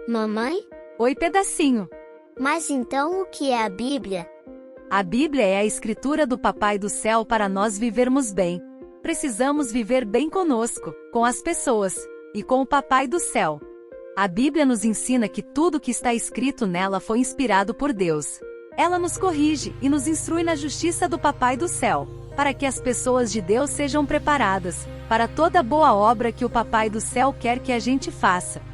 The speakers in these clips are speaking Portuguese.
Mamãe? Oi, pedacinho. Mas então o que é a Bíblia? A Bíblia é a escritura do Papai do Céu para nós vivermos bem. Precisamos viver bem conosco, com as pessoas e com o Papai do Céu. A Bíblia nos ensina que tudo que está escrito nela foi inspirado por Deus. Ela nos corrige e nos instrui na justiça do Papai do Céu, para que as pessoas de Deus sejam preparadas para toda boa obra que o Papai do Céu quer que a gente faça.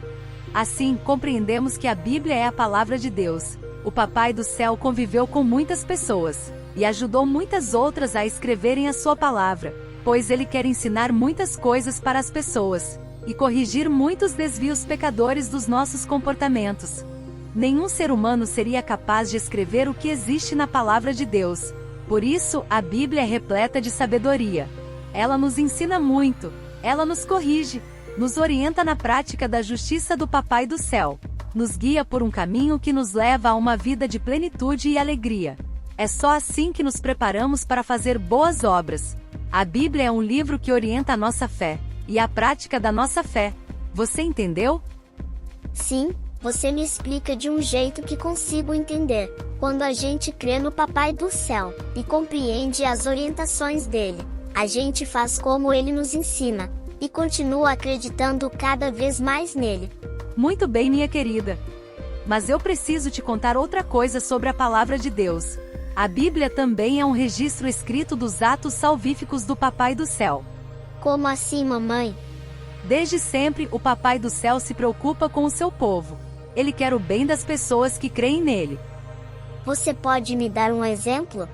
Assim, compreendemos que a Bíblia é a palavra de Deus. O Papai do Céu conviveu com muitas pessoas e ajudou muitas outras a escreverem a sua palavra, pois ele quer ensinar muitas coisas para as pessoas e corrigir muitos desvios pecadores dos nossos comportamentos. Nenhum ser humano seria capaz de escrever o que existe na palavra de Deus. Por isso, a Bíblia é repleta de sabedoria. Ela nos ensina muito, ela nos corrige, nos orienta na prática da justiça do Papai do Céu, nos guia por um caminho que nos leva a uma vida de plenitude e alegria. É só assim que nos preparamos para fazer boas obras. A Bíblia é um livro que orienta a nossa fé e a prática da nossa fé. Você entendeu? Sim, você me explica de um jeito que consigo entender. Quando a gente crê no Papai do Céu e compreende as orientações dele, a gente faz como ele nos ensina e continua acreditando cada vez mais nele. Muito bem, minha querida. Mas eu preciso te contar outra coisa sobre a palavra de Deus. A Bíblia também é um registro escrito dos atos salvíficos do Papai do Céu. Como assim, mamãe? Desde sempre, o Papai do Céu se preocupa com o seu povo. Ele quer o bem das pessoas que creem nele. Você pode me dar um exemplo?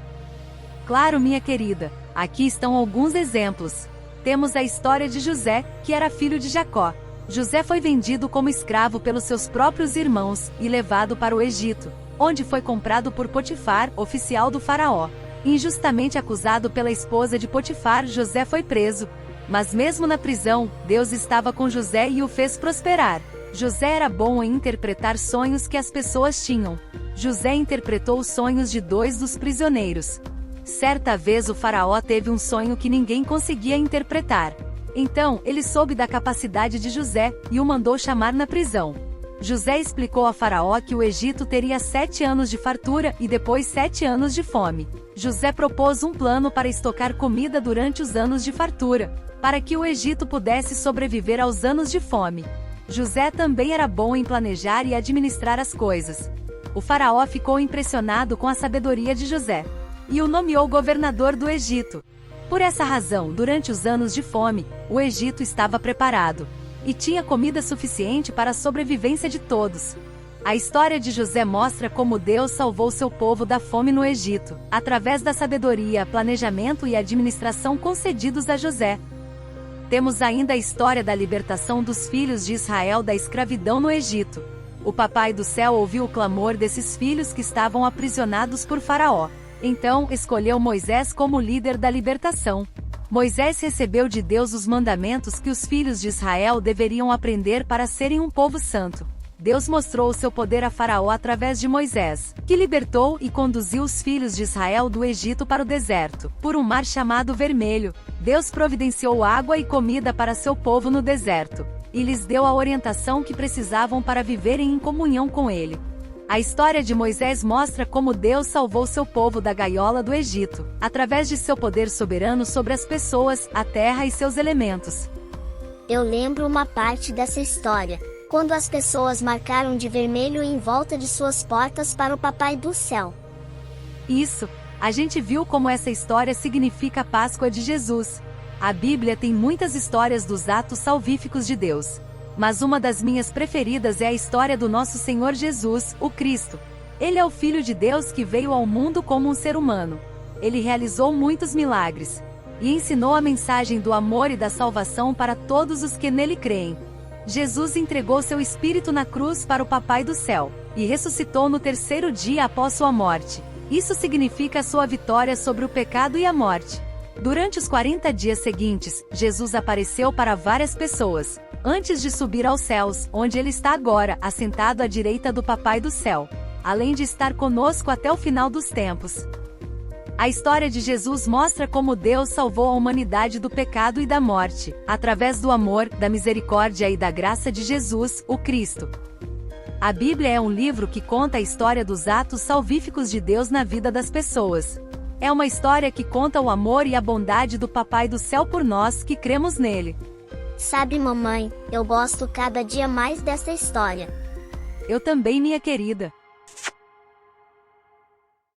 Claro, minha querida. Aqui estão alguns exemplos. Temos a história de José, que era filho de Jacó. José foi vendido como escravo pelos seus próprios irmãos e levado para o Egito, onde foi comprado por Potifar, oficial do faraó. Injustamente acusado pela esposa de Potifar, José foi preso. Mas mesmo na prisão, Deus estava com José e o fez prosperar. José era bom em interpretar sonhos que as pessoas tinham. José interpretou os sonhos de 2 dos prisioneiros. Certa vez o faraó teve um sonho que ninguém conseguia interpretar. Então, ele soube da capacidade de José e o mandou chamar na prisão. José explicou a faraó que o Egito teria 7 anos de fartura e depois 7 anos de fome. José propôs um plano para estocar comida durante os anos de fartura, para que o Egito pudesse sobreviver aos anos de fome. José também era bom em planejar e administrar as coisas. O faraó ficou impressionado com a sabedoria de José e o nomeou governador do Egito. Por essa razão, durante os anos de fome, o Egito estava preparado e tinha comida suficiente para a sobrevivência de todos. A história de José mostra como Deus salvou seu povo da fome no Egito, através da sabedoria, planejamento e administração concedidos a José. Temos ainda a história da libertação dos filhos de Israel da escravidão no Egito. O Papai do Céu ouviu o clamor desses filhos que estavam aprisionados por Faraó. Então, escolheu Moisés como líder da libertação. Moisés recebeu de Deus os mandamentos que os filhos de Israel deveriam aprender para serem um povo santo. Deus mostrou o seu poder a Faraó através de Moisés, que libertou e conduziu os filhos de Israel do Egito para o deserto, por um mar chamado Vermelho. Deus providenciou água e comida para seu povo no deserto, e lhes deu a orientação que precisavam para viverem em comunhão com ele. A história de Moisés mostra como Deus salvou seu povo da gaiola do Egito, através de seu poder soberano sobre as pessoas, a terra e seus elementos. Eu lembro uma parte dessa história, quando as pessoas marcaram de vermelho em volta de suas portas para o Papai do Céu. Isso, a gente viu como essa história significa a Páscoa de Jesus. A Bíblia tem muitas histórias dos atos salvíficos de Deus. Mas uma das minhas preferidas é a história do nosso Senhor Jesus, o Cristo. Ele é o Filho de Deus que veio ao mundo como um ser humano. Ele realizou muitos milagres e ensinou a mensagem do amor e da salvação para todos os que nele creem. Jesus entregou seu Espírito na cruz para o Papai do Céu e ressuscitou no 3º dia após sua morte. Isso significa a sua vitória sobre o pecado e a morte. Durante os 40 dias seguintes, Jesus apareceu para várias pessoas, antes de subir aos céus, onde ele está agora, assentado à direita do Papai do Céu, além de estar conosco até o final dos tempos. A história de Jesus mostra como Deus salvou a humanidade do pecado e da morte, através do amor, da misericórdia e da graça de Jesus, o Cristo. A Bíblia é um livro que conta a história dos atos salvíficos de Deus na vida das pessoas. É uma história que conta o amor e a bondade do Papai do Céu por nós que cremos nele. Sabe, mamãe, eu gosto cada dia mais dessa história. Eu também, minha querida.